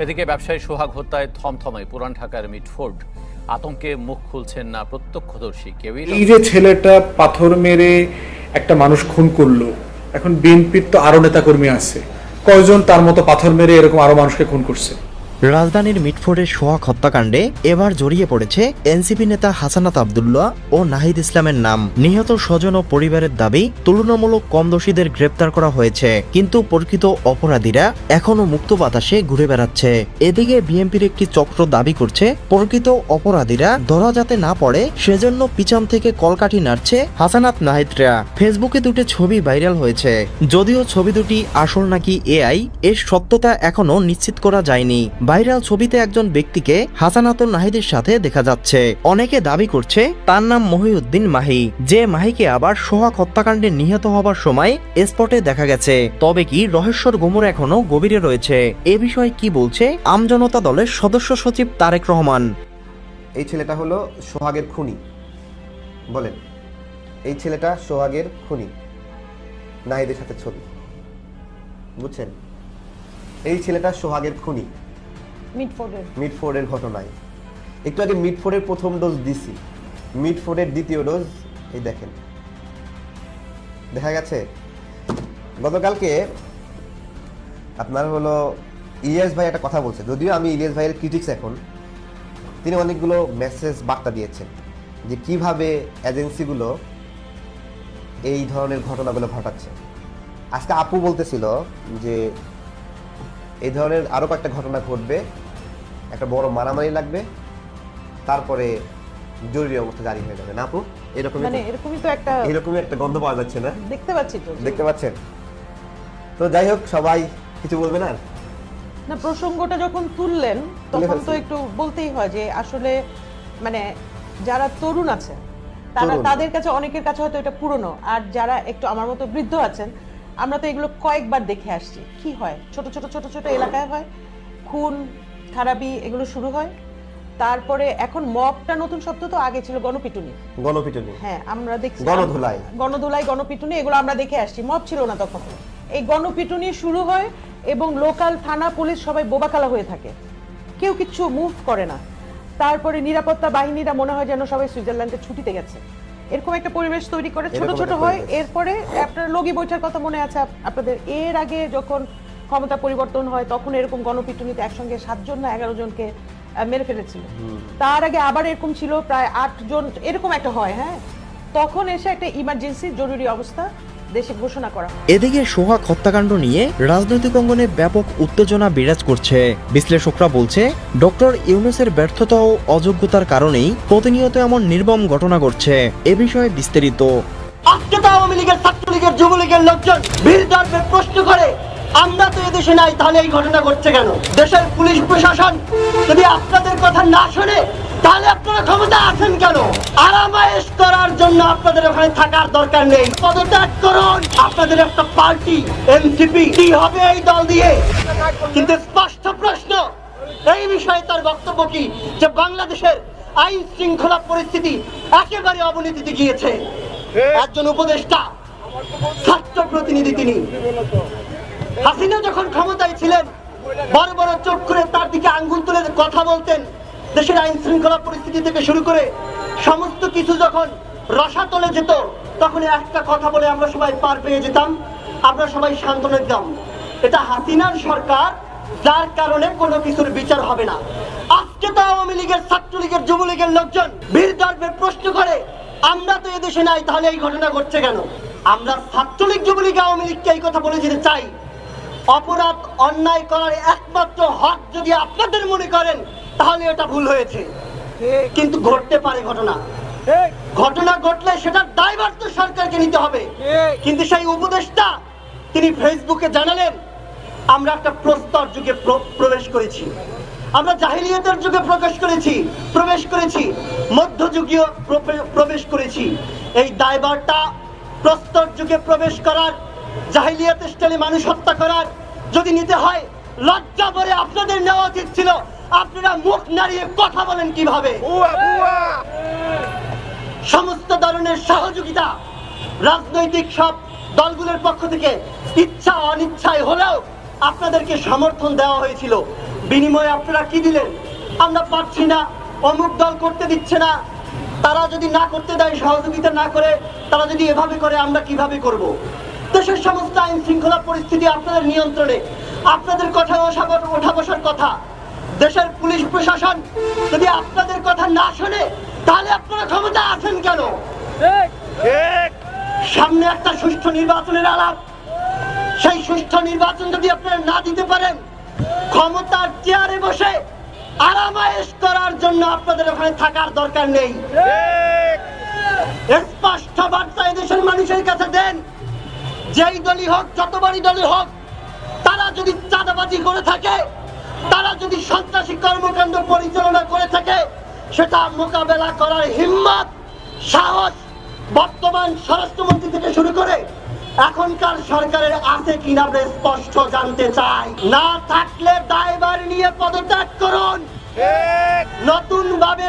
এদিকে ব্যবসায়ী সোহাগ হত্যায় থমথমায় পুরান ঢাকার মিটফোর্ড। আতঙ্কে মুখ খুলছেন না প্রত্যক্ষদর্শী কেউই। এই যে ছেলেটা পাথর মেরে একটা মানুষ খুন করলো, এখন বিএনপির তো আরো নেতাকর্মী আছে, কয়জন তার মতো পাথর মেরে এরকম আরো মানুষকে খুন করছে? রাজধানীর মিটফোর্ডের সোহাগ হত্যাকাণ্ডে এবার জড়িয়ে পড়েছে এনসিপি নেতা হাসানাত আব্দুল্লাহ ও নাহিদ ইসলামের নাম। নিহত স্বজন ও পরিবারের দাবি, তুলনামূলক কম দোষীদের গ্রেপ্তার করা হয়েছে, কিন্তু প্রকৃত অপরাধীরা এখনো মুক্ত বাতাসে ঘুরে বেড়াচ্ছে। এদিকে বিএনপির একটি চক্র দাবি করছে, প্রকৃত অপরাধীরা ধরা যাতে না পড়ে সেজন্য পিছন থেকে কলকাঠি নাড়ছে হাসানাত নাহিদরা। ফেসবুকে দুটি ছবি ভাইরাল হয়েছে, যদিও ছবি দুটি আসল নাকি এআই এর সত্যতা এখনো নিশ্চিত করা যায়নি। ভাইরাল ছবিতে একজন ব্যক্তিকে হাসানাত নাহিদের সাথে দেখা যাচ্ছে। অনেকে দাবি করছে তার নাম মহিউদ্দিন মাহি, যে মাহিকে আবার সোহাগ হত্যাকাণ্ডে নিহত হবার সময় স্পটে দেখা গেছে। তবে কি রহস্যর গোমর এখনো গভীরে রয়েছে? এ বিষয়ে কি বলছে আমজনতা দলের সদস্য সচিব তারেক রহমান? এই ছেলেটা হলো সোহাগের খুনি। বলেন, এই ছেলেটা সোহাগের খুনি, নাহিদের সাথে ছবি, বুঝছেন? এই ছেলেটা সোহাগের খুনি মিটফোর্ডের ঘটনায়। একটু আগে মিটফোর্ডের প্রথম ডোজ দিছি, মিটফোর্ডের দ্বিতীয় ডোজ এই দেখেন দেখা গেছে। গতকালকে আপনার হলো ইলিয়াস ভাই একটা কথা বলছে, যদিও আমি ইলিয়াস ভাইয়ের ক্রিটিক্স এখন, তিনি অনেকগুলো মেসেজ বার্তা দিয়েছেন যে কিভাবে এজেন্সিগুলো এই ধরনের ঘটনাগুলো ঘটাচ্ছে। আজকে আপু বলতেছিল যে এই ধরনের আরো কয়েকটা ঘটনা ঘটবে, একটা বড় মারামারি লাগবে, তারপরে জরুরি অবস্থা জারি হয়ে যাবে। না আপু, এরকমই একটা গন্ধ পাওয়া যাচ্ছে না? দেখতে পাচ্ছেন তো? যাই হোক, সবাই কিছু বলবে না? না, প্রসঙ্গটা যখন তুললেন তখন তো একটু বলতেই হয় যে আসলে মানে যারা তরুণ আছে তাদের কাছে, অনেকের কাছে হয়তো এটা পুরনো, আর যারা একটু আমার মতো বৃদ্ধ আছেন, আমরা তো এগুলো কয়েকবার দেখে আসছি। কি হয়, ছোট ছোট এলাকায় হয় খুন খারাপি, এগুলো শুরু হয়। তারপরে এখন মবটা নতুন শব্দ তো, আগে ছিল গণপিটুনি। হ্যাঁ, আমরা দেখছি গণধুলাই গণপিটুনি, এগুলো আমরা দেখে আসছি। মব ছিল না তখন। এই গণপিটুনি শুরু হয় এবং লোকাল থানা পুলিশ সবাই বোবাকালা হয়ে থাকে, কেউ কিচ্ছু মুভ করে না। তারপরে নিরাপত্তা বাহিনীরা মনে হয় যেন সবাই সুইজারল্যান্ডে ছুটিতে গেছে, এরকম একটা পরিবেশ তৈরি করে ছোট হয়। এরপরে আপনার লগি বৈঠার কথা মনে আছে আপনাদের? এর আগে যখন ক্ষমতা পরিবর্তন হয় তখন এরকম গণপিটুনিতে একসঙ্গে 7 জন না 11 জনকে মেরে ফেলেছিল। তার আগে আবার এরকম ছিল, প্রায় 8 জন এরকম একটা হয়। হ্যাঁ, তখন এসে একটা ইমার্জেন্সি জরুরি অবস্থা দেশে ঘোষণা করা। এদিকে সোহাগ হত্যাকাণ্ড নিয়ে রাজনৈতিক অঙ্গনে ব্যাপক উত্তেজনা বিরাজ করছে। বিশ্লেষকরা বলছে, ডক্টর ইউনূসের ব্যর্থতা ও অযোগ্যতার কারণেই প্রতিনিয়ত এমন নির্মম ঘটনা ঘটছে। এ বিষয়ে বিস্তারিত। আজকে তো আওয়ামী লীগের, ছাত্রলীগের, যুবলীগের লোকজন ভিড় ধরবে প্রশ্ন করে, আমরা তো এদেশে নাই, তাহলে এই ঘটনা ঘটছে কেন? দেশের পুলিশ প্রশাসন যদি আপনাদের কথা না শোনে, তাহলে আপনারা ক্ষমতা আছেন কেন? আরামায়েশ করার জন্য আপনাদের ওখানে থাকার দরকার নেই, পদত্যাগ করুন। আপনাদের একটা পার্টি এনসিপি, কি হবে এই দল দিয়ে? কিন্তু স্পষ্ট প্রশ্ন এই বিষয়ে তার বক্তব্য কি, যে বাংলাদেশের আইন শৃঙ্খলা পরিস্থিতি একেবারে অবনতিতে গিয়েছে। একজন উপদেষ্টা, ছাত্র প্রতিনিধি, তিনি হাসিনা যখন ক্ষমতায় ছিলেন বড় বড় চোখ করে তার দিকে আঙ্গুল তুলে কথা বলতেন। দেশের আইন শৃঙ্খলা পরিস্থিতি থেকে শুরু করে সমস্ত কিছু যখন রসাতলে যেত, তখন একটা কথা বলে আমরা সবাই পার পেয়ে যেতাম, আমরা সবাই সান্ত্বনা দিতাম, এটা হাসিনার সরকার, যার কারণে কোনো কিছুর বিচার হবে না। আজকে তো আওয়ামী লীগের, ছাত্রলীগের, যুবলীগের লোকজন ভিড় ধরবে প্রশ্ন করে, আমরা তো এদেশে নাই, তাহলে এই ঘটনা ঘটছে কেন? আমরা ছাত্রলীগ, যুবলীগ, আওয়ামী লীগকে এই কথা বলে যেতে চাই, অপরাধ অন্যায় করার একমাত্র হক যদি আপনাদের মনে করেন, তাহলে এটা ভুল হয়েছে। কিন্তু ঘটতে পারে ঘটনা ঘটলে সেটার দায়ভার তো সরকারকে নিতে হবে। কিন্তু সেই উপদেষ্টা তিনি ফেসবুকে জানালেন, আমরা একটা প্রস্তর যুগে প্রবেশ করেছি, আমরা জাহিলিয়াতের যুগে প্রবেশ করেছি, মধ্যযুগীয় প্রবেশ করেছি। এই দায়ভারটা প্রস্তর যুগে প্রবেশ করার, জাহিলিয়াত স্টাইলে মানুষ হত্যা করার যদি নিতে হয়, লজ্জা করে আপনাদের নেওয়া উচিত ছিল। আপনারা মুখ নাড়িয়ে কথা বলেন কিভাবে? সমস্ত ধরনের সহযোগিতা রাজনৈতিক সব দলগুলোর পক্ষ থেকে ইচ্ছা অনিচ্ছায় হলেও আপনাদেরকে সমর্থন দেওয়া হয়েছিল। বিনিময়ে আপনারা কি দিলেন? আমরা পাচ্ছি না, অমুক দল করতে দিচ্ছে না, তারা যদি না করতে দেয়, সহযোগিতা না করে, তারা যদি এভাবে করে, আমরা কিভাবে করব? দেশের সমস্ত আইন শৃঙ্খলা পরিস্থিতি আপনাদের নিয়ন্ত্রণে, আপনাদের কথা ওঠা বসার কথা। দেশের পুলিশ প্রশাসন যদি আপনাদের কথা না শোনে, তাহলে আপনারা ক্ষমতা আছেন কেন? সামনে একটা সুষ্ঠু নির্বাচনের আলাপ, সেই সুষ্ঠু নির্বাচন যদি আপনারা না দিতে পারেন, ক্ষমতার চেয়ারে বসে আরামায়েশ করার জন্য আপনাদের ওখানে থাকার দরকার নেই। স্পষ্ট বার্তা এদেশের মানুষের কাছে দেন, যেই দলই হোক, যতবারই দলই হোক, তারা যদি চাঁদাবাজি করে থাকে, তারা যদি সন্ত্রাসী কর্মকাণ্ড পরিচালনা করে থাকে, সেটা মোকাবেলা করার হিম্মত, সাহস বর্তমান স্বরাষ্ট্রমন্ত্রী থেকে শুরু করে এখনকার সরকারের আছে কিনা আমরা স্পষ্ট জানতে চাই। না থাকলে দায়ভার নিয়ে পদত্যাগ করুন, নতুন ভাবে